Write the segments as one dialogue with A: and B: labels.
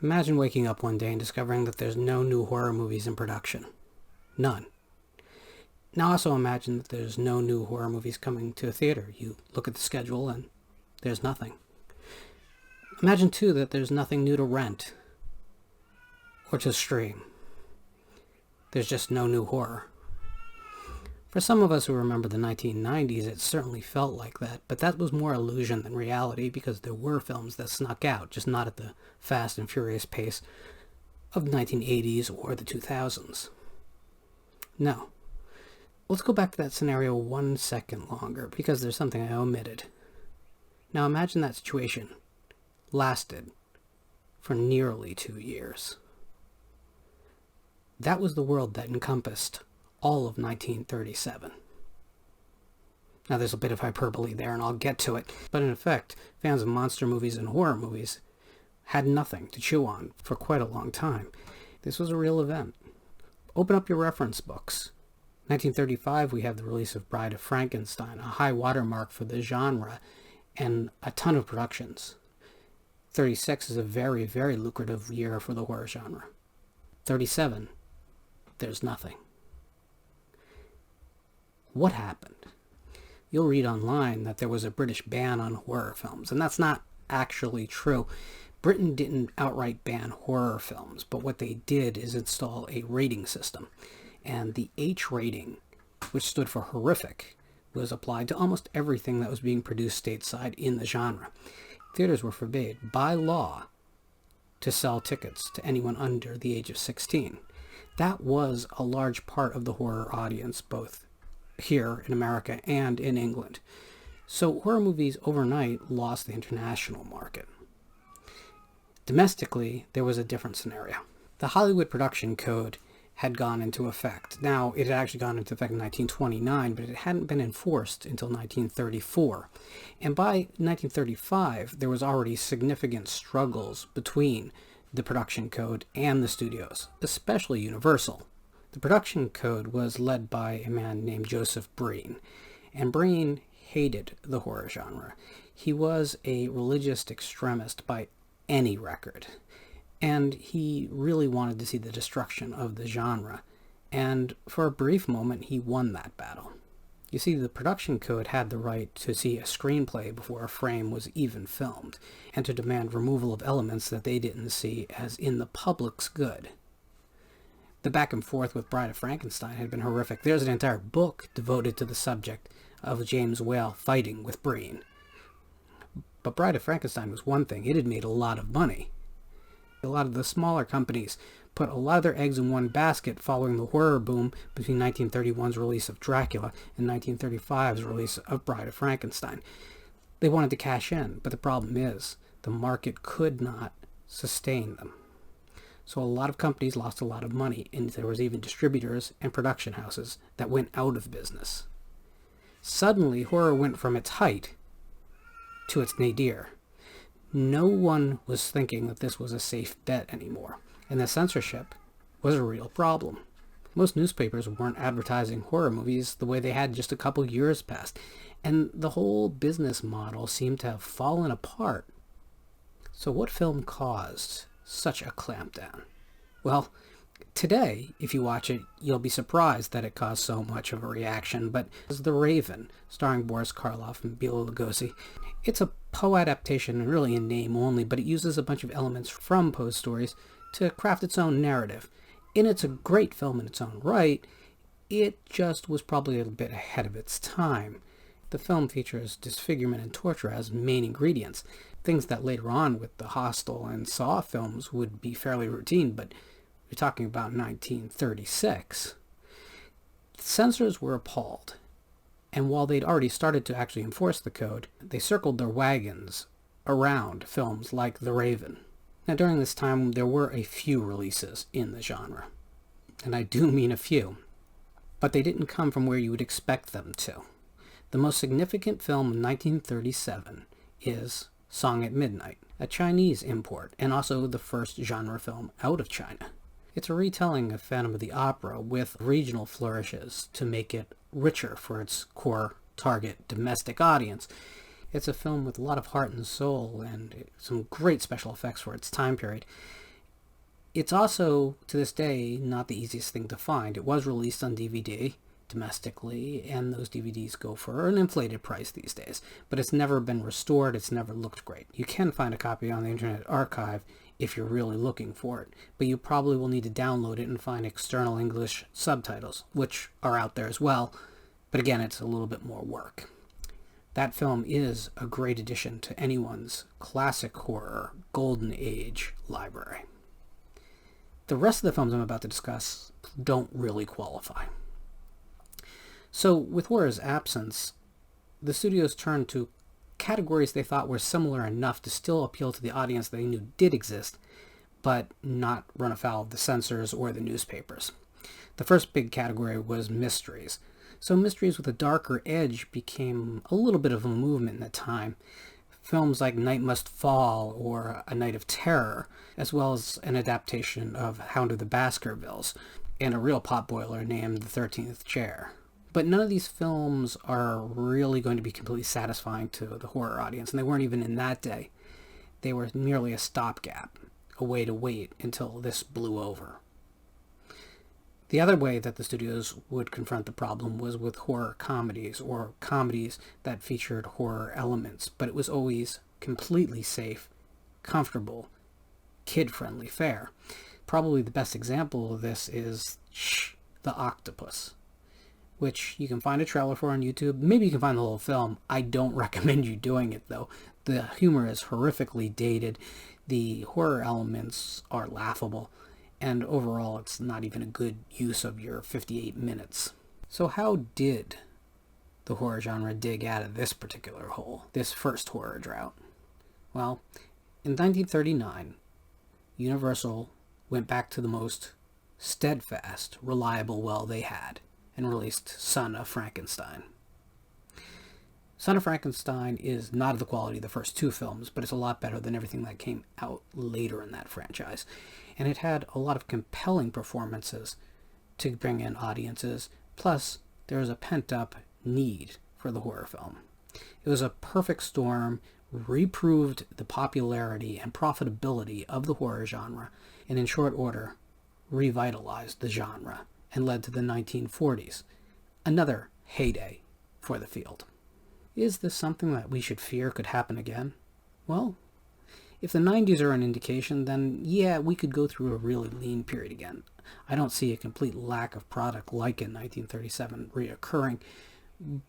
A: Imagine waking up one day and discovering that there's no new horror movies in production. None. Now also imagine that there's no new horror movies coming to a theater. You look at the schedule and there's nothing. Imagine too that there's nothing new to rent or to stream. There's just no new horror. For some of us who remember the 1990s, it certainly felt like that, but that was more illusion than reality because there were films that snuck out, just not at the fast and furious pace of the 1980s or the 2000s. No. Let's go back to that scenario 1 second longer, because there's something I omitted. Now imagine that situation lasted for nearly 2 years. That was the world that encompassed all of 1937. Now there's a bit of hyperbole there, and I'll get to it, but in effect, fans of monster movies and horror movies had nothing to chew on for quite a long time. This was a real event. Open up your reference books. 1935, we have the release of Bride of Frankenstein, a high watermark for the genre, and a ton of productions. 36 is a very, very lucrative year for the horror genre. 37, there's nothing. What happened? You'll read online that there was a British ban on horror films, and that's not actually true. Britain didn't outright ban horror films, but what they did is install a rating system. And the H rating, which stood for horrific, was applied to almost everything that was being produced stateside in the genre. Theaters were forbade by law to sell tickets to anyone under the age of 16. That was a large part of the horror audience, both here in America and in England. So horror movies overnight lost the international market. Domestically, there was a different scenario. The Hollywood Production Code had gone into effect. Now, it had actually gone into effect in 1929, but it hadn't been enforced until 1934. And by 1935, there was already significant struggles between the production code and the studios, especially Universal. The production code was led by a man named Joseph Breen, and Breen hated the horror genre. He was a religious extremist by any record, and he really wanted to see the destruction of the genre, and for a brief moment he won that battle. You see, the production code had the right to see a screenplay before a frame was even filmed, and to demand removal of elements that they didn't see as in the public's good. The back and forth with Bride of Frankenstein had been horrific. There's an entire book devoted to the subject of James Whale fighting with Breen. But Bride of Frankenstein was one thing. It had made a lot of money. A lot of the smaller companies put a lot of their eggs in one basket following the horror boom between 1931's release of Dracula and 1935's release of Bride of Frankenstein. They wanted to cash in, but the problem is the market could not sustain them. So a lot of companies lost a lot of money, and there was even distributors and production houses that went out of business. Suddenly, horror went from its height to its nadir. No one was thinking that this was a safe bet anymore, and the censorship was a real problem. Most newspapers weren't advertising horror movies the way they had just a couple years past, and the whole business model seemed to have fallen apart. So what film caused such a clampdown? Well, today, if you watch it, you'll be surprised that it caused so much of a reaction, but it's The Raven, starring Boris Karloff and Bela Lugosi. It's a Poe adaptation, really in name only, but it uses a bunch of elements from Poe's stories to craft its own narrative. And it's a great film in its own right. It just was probably a little bit ahead of its time. The film features disfigurement and torture as main ingredients, things that later on with the Hostel and Saw films would be fairly routine, but we're talking about 1936. The censors were appalled, and while they'd already started to actually enforce the code, they circled their wagons around films like The Raven. Now during this time, there were a few releases in the genre, and I do mean a few, but they didn't come from where you would expect them to. The most significant film in 1937 is Song at Midnight, a Chinese import, and also the first genre film out of China. It's a retelling of Phantom of the Opera with regional flourishes to make it richer for its core target domestic audience. It's a film with a lot of heart and soul and some great special effects for its time period. It's also, to this day, not the easiest thing to find. It was released on DVD domestically, and those DVDs go for an inflated price these days. But it's never been restored. It's never looked great. You can find a copy on the Internet Archive if you're really looking for it, but you probably will need to download it and find external English subtitles, which are out there as well, but again, it's a little bit more work. That film is a great addition to anyone's classic horror golden age library. The rest of the films I'm about to discuss don't really qualify. So, with horror's absence, the studios turned to categories they thought were similar enough to still appeal to the audience they knew did exist, but not run afoul of the censors or the newspapers. The first big category was mysteries. So mysteries with a darker edge became a little bit of a movement in the time. Films like Night Must Fall or A Night of Terror, as well as an adaptation of Hound of the Baskervilles, and a real potboiler named The 13th Chair. But none of these films are really going to be completely satisfying to the horror audience, and they weren't even in that day. They were merely a stopgap, a way to wait until this blew over. The other way that the studios would confront the problem was with horror comedies, or comedies that featured horror elements, but it was always completely safe, comfortable, kid-friendly fare. Probably the best example of this is Shh, the Octopus, which you can find a trailer for on YouTube. Maybe you can find the whole film. I don't recommend you doing it, though. The humor is horrifically dated. The horror elements are laughable. And overall, it's not even a good use of your 58 minutes. So how did the horror genre dig out of this particular hole, this first horror drought? Well, in 1939, Universal went back to the most steadfast, reliable well they had and released Son of Frankenstein. Son of Frankenstein is not of the quality of the first two films, but it's a lot better than everything that came out later in that franchise. And it had a lot of compelling performances to bring in audiences, plus there was a pent-up need for the horror film. It was a perfect storm, reproved the popularity and profitability of the horror genre, and in short order, revitalized the genre and led to the 1940s, another heyday for the field. Is this something that we should fear could happen again? Well, if the 90s are an indication, then yeah, we could go through a really lean period again. I don't see a complete lack of product like in 1937 reoccurring,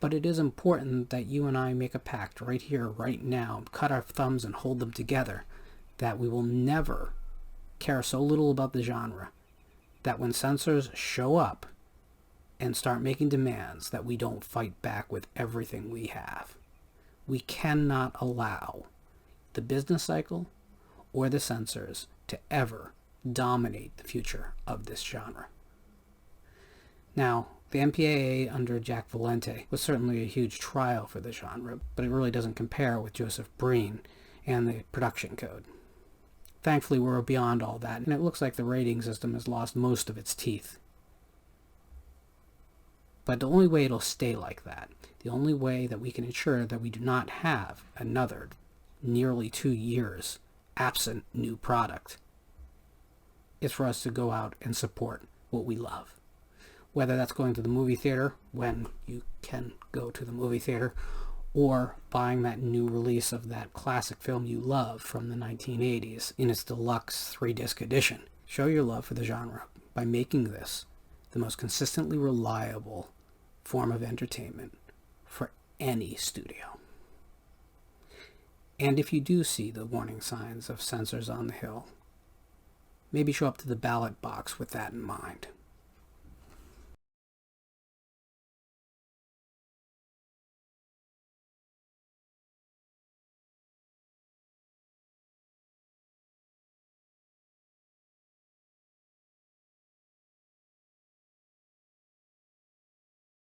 A: but it is important that you and I make a pact right here, right now, cut our thumbs and hold them together, that we will never care so little about the genre that when censors show up and start making demands that we don't fight back with everything we have. We cannot allow the business cycle or the censors to ever dominate the future of this genre. Now, the MPAA under Jack Valente was certainly a huge trial for the genre, but it really doesn't compare with Joseph Breen and the production code. Thankfully, we're beyond all that, and it looks like the rating system has lost most of its teeth. But the only way it'll stay like that, the only way that we can ensure that we do not have another nearly 2 years absent new product, is for us to go out and support what we love. Whether that's going to the movie theater, when you can go to the movie theater, or buying that new release of that classic film you love from the 1980s in its deluxe 3-disc edition. Show your love for the genre by making this the most consistently reliable form of entertainment for any studio. And if you do see the warning signs of censors on the hill, maybe show up to the ballot box with that in mind.